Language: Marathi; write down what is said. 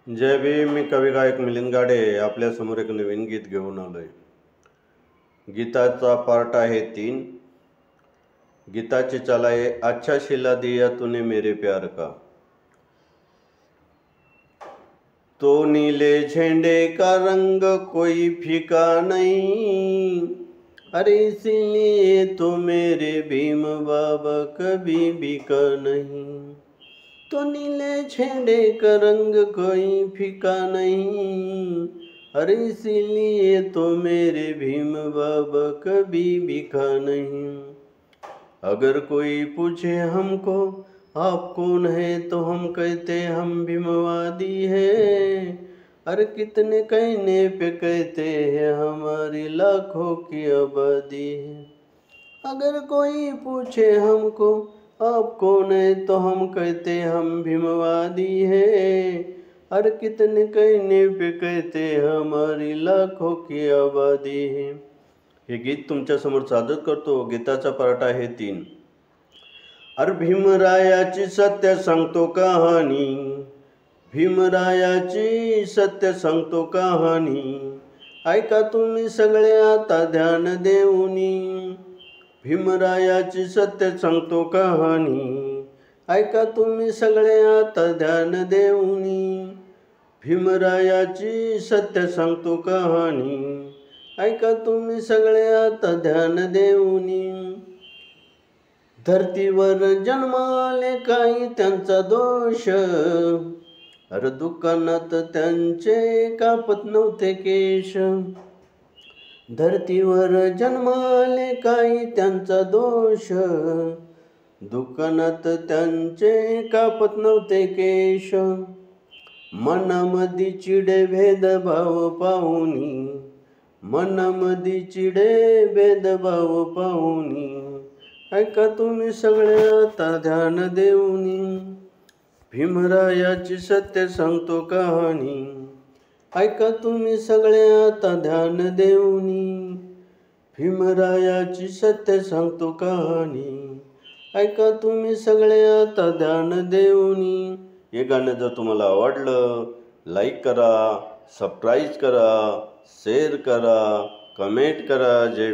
जय भीम. मी कवी गायक मिलिंद गाडे आपल्यासमोर एक नवीन गीत घेऊन आलोय. गीताचा पार्ट आहे 3. गीताची चाल आहे, अच्छा सिला दिया तूने मेरे प्यार का. तो नीले झंडे का रंग कोई फीका नहीं, अरे इसलिए तो मेरे भीम बाबा कभी बिका नहीं. तो नीले झंडे का रंग कोई फीका नहीं, अरे इसीलिए तो मेरे भीम बाबा कभी बिका नहीं. अगर कोई पूछे हमको आप कौन है, तो हम कहते हम भीमवादी हैं. अरे कितने कहने पे कहते हैं हमारी लाखों की आबादी है. अगर कोई पूछे हमको आप कौन है, तो हम कहते हम भीमवादी हैं. अरे कितने कहने पे कहते हमारी लाखों की आबादी है. हे गीत तुमच्यासमोर सादर करतो. गीताचा पार्ट आहे 3. अरे भीमरायाची सत्य सांगतो कहाणी, भीमरायाची सत्य सांगतो कहाणी. ऐका तुम्ही सगळे आता ध्यान देऊनी, भीमरायाची सत्य सांगतो कहाणी. ऐका तुम्ही सगळे आता ध्यान देऊनी, भीमरायाची सत्य सांगतो कहाणी. ऐका तुम्ही सगळे आता ध्यान देऊनी. धरतीवर जन्माले काही त्यांचा दोष, अरे दुकानात त्यांचे कापत नव्हते केश. धरतीवर जन्माले काही त्यांचा दोष, दुकानात त्यांचे कापत नव्हते केश. मनामधी चिडे भेदभाव पाहुनी, मनामधी चिडे भेदभाव पाहुनी. ऐका तुम्ही सगळे आता ध्यान देऊनी, भीमरायाची सत्य सांगतो कहाणी. ऐका तुम्ही सगळे आता ध्यान देऊनी, भीमरायाची सत्य सांगतो कहाणी. ऐका तुम्ही सगळे आता ध्यान देऊनी. हे गाणं जर तुम्हाला आवडलं, लाईक करा, सबस्क्राईब करा, शेअर करा, कमेंट करा. जय